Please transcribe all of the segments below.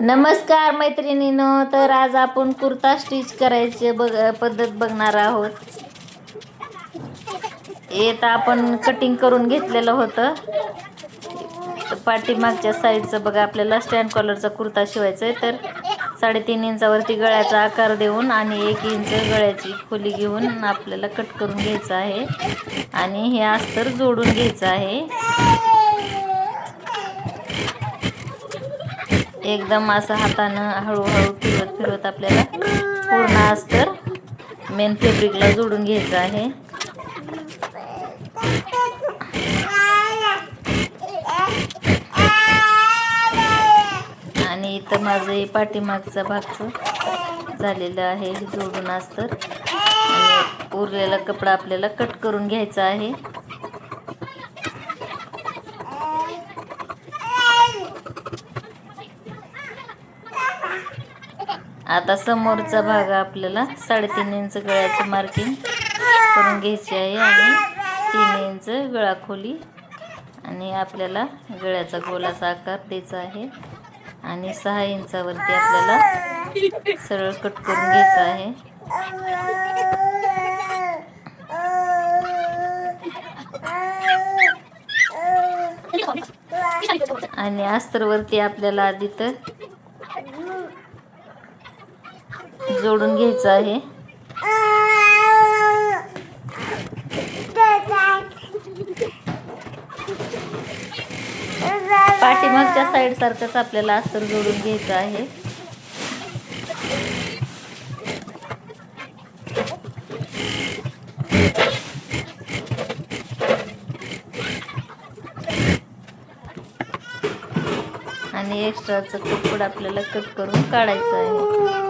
नमस्कार मैत्रिणींनो, तर आज आपण कुर्ता स्टिच करायचे पद्धत बघणार आहोत. आपण कटिंग करून घेतलेलं होतं. पाठीमागच्या साईडचं बघा, आपल्याला स्टँड कॉलरचा कुर्ता शिवायचा आहे. तर 3.5 इंचावरती गळ्याचा आकार देऊन आणि 1 इंच गळ्याची खोली घेऊन आपल्याला कट करून घ्यायचं आहे आणि हे अस्तर जोडून घ्यायचं आहे. एकदम असं हातानं हळूहळू फिरवत आपल्याला पूर्ण अस्तर मेन फॅब्रिकला जोडून घ्यायचं आहे. आणि इथं माझं हे पाठीमागचा भागचं झालेलं आहे जोडून अस्तर, आणि उरलेला कपडा आपल्याला कट करून घ्यायचा आहे. आता समोरचा भाग आपल्याला 3.5 इंच गळ्याचं मार्किंग करून घ्यायची आहे आणि 3 इंच गळा खोली, आणि आपल्याला गळ्याचा गोलाचा आकार द्यायचा आहे. आणि 6 इंचावरती आपल्याला सरळ कट करून घ्यायचं आहे. आणि अस्तरवरती आपल्याला आधी तर जोडून घ्यायचं आहे. पाठीमागच्या साईड सारखंच आपल्याला अस्तर जोडून घ्यायचं आहे. आणि एक्स्ट्राचं कपडा आपल्याला कट करून काढायचं आहे.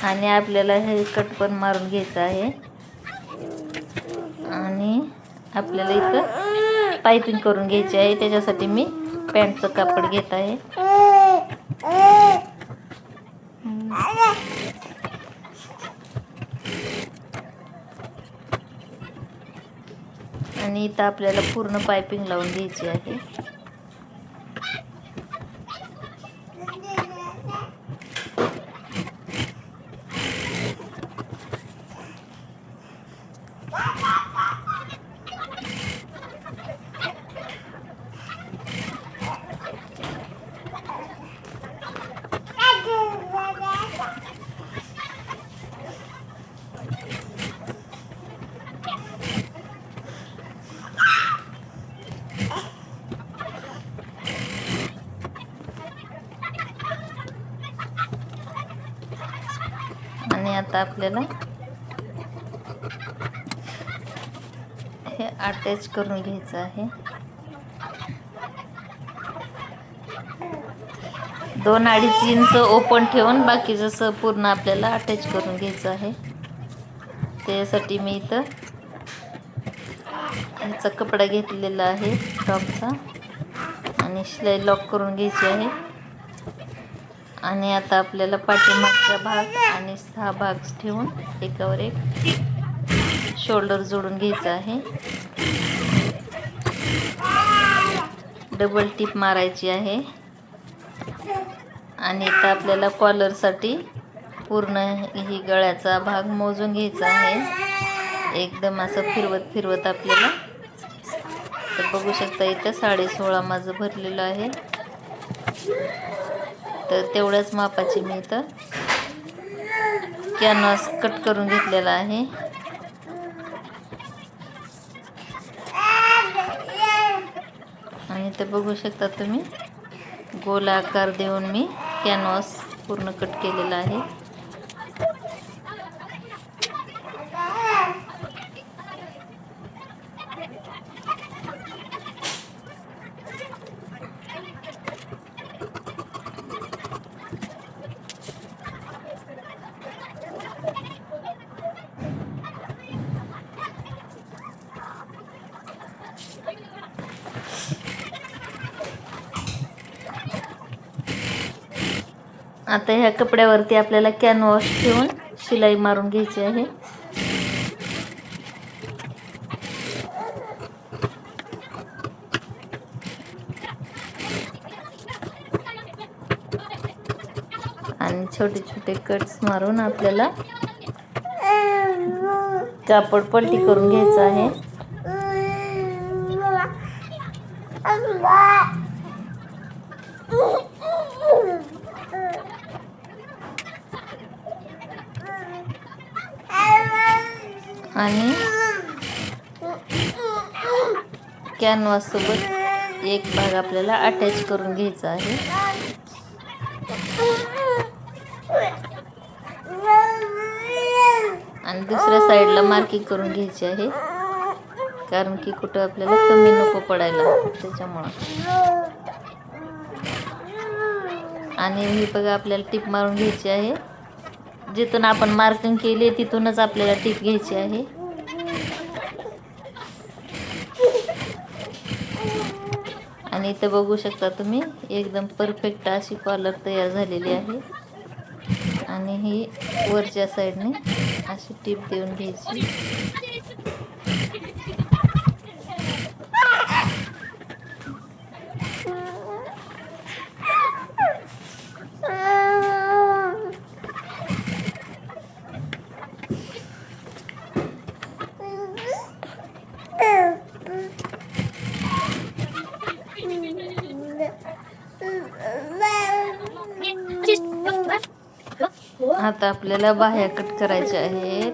आणि आपल्याला हे कट पण मारून घ्यायचं आहे. आणि आपल्याला इथं पायपिंग करून घ्यायची आहे. त्याच्यासाठी मी पॅन्टचं कापड घेत आहे. आणि इथं आपल्याला पूर्ण पायपिंग लावून घ्यायची आहे. आणि आता आपल्याला हे अटॅच करून घ्यायचं आहे. 2-2.5 इंच ओपन ठेवून बाकी जसं पूर्ण आपल्याला अटॅच करून घ्यायचं आहे. त्यासाठी मी इथं ह्याचा कपडा घेतलेला आहे टॉपचा, आणि शिलाई लॉक करून घ्यायची आहे. आणि आता आपल्याला पाठीमागचा भाग आणि 6 भाग ठेवून एकावर एक शोल्डर जोडून घ्यायचं आहे. डबल टिप मारायची आहे. आणि इथं आपल्याला कॉलरसाठी पूर्ण ही गळ्याचा भाग मोजून घ्यायचा आहे. एकदम असं फिरवत आपल्याला, तर बघू शकता इथं 16.5 माझं भरलेलं आहे. तर तेवढ्याच मापाची मी इथं कॅनव्हास कट करून घेतलेला आहे. आणि इथं बघू शकता तुम्ही गोल आकार देऊन मी कॅनव्हास पूर्ण कट केलेला आहे. आता ह्या कपड्यावरती आपल्याला कॅनव्हास ठेवून शिलाई मारून घ्यायची आहे. आणि छोटे छोटे कट्स मारून आपल्याला कापड पलटी करून घ्यायचं आहे. आणि कॅनव्हास सोबत एक भाग आपल्याला अटॅच करून घ्यायचा आहे. आणि दुसऱ्या साईडला मार्किंग करून घ्यायची आहे, कारण की कुठं आपल्याला कमी नको पडायला त्याच्यामुळं. आणि ही बघा आपल्याला टिप मारून घ्यायची आहे. जिथून आपण मार्किंग केली तिथूनच आपल्याला टिप घ्यायची आहे. आणि इथं बघू शकता तुम्ही एकदम परफेक्ट अशी कॉलर तयार झालेली आहे. आणि ही वरच्या साईडने अशी टिप देऊन घ्यायची. आता आपल्याला बाह्या कट करायच्या आहेत.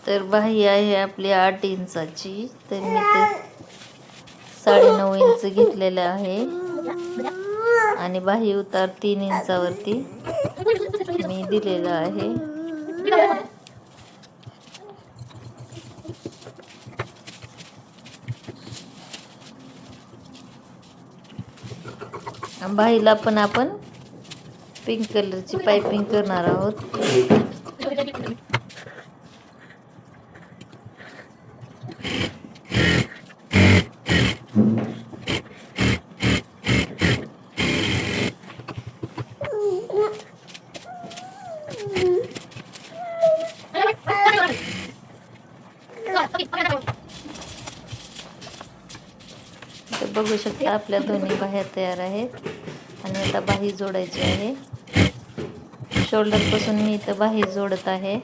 तर बाही आहे आपली 8 इंचाची, तर मी ते 9.5 इंच घेतलेलं आहे. आणि बाही उतार 3 इंचावरती मी दिलेला आहे. बाहीला पण आपण पिंक कलरची पाइपिंग करणार आहोत. बघू शकता आपल्या दोन्ही बाह्या तयार आहेत. आणि आता बाही जोडायची आहे. शोल्डर पासून मी इथं बाही जोडत आहे.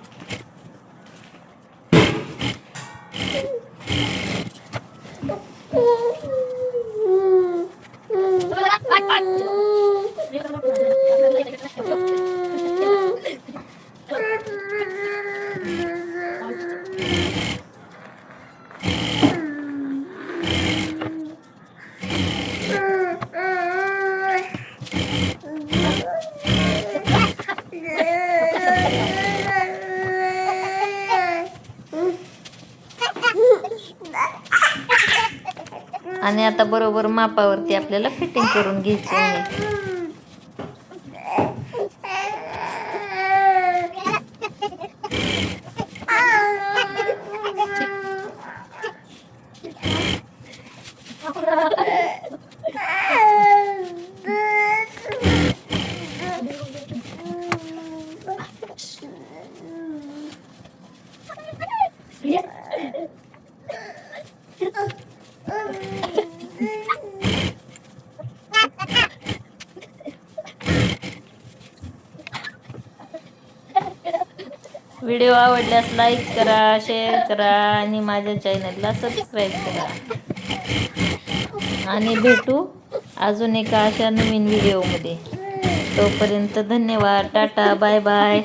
आणि आता बरोबर मापावरती आपल्याला फिटिंग करून घ्यायची आहे. व्हिडिओ आवडल्यास लाईक करा, शेअर करा आणि माझ्या चॅनलला सबस्क्राईब करा. आणि भेटू अजून एका अशा नवीन व्हिडिओमध्ये. तोपर्यंत धन्यवाद. Tata, bye bye.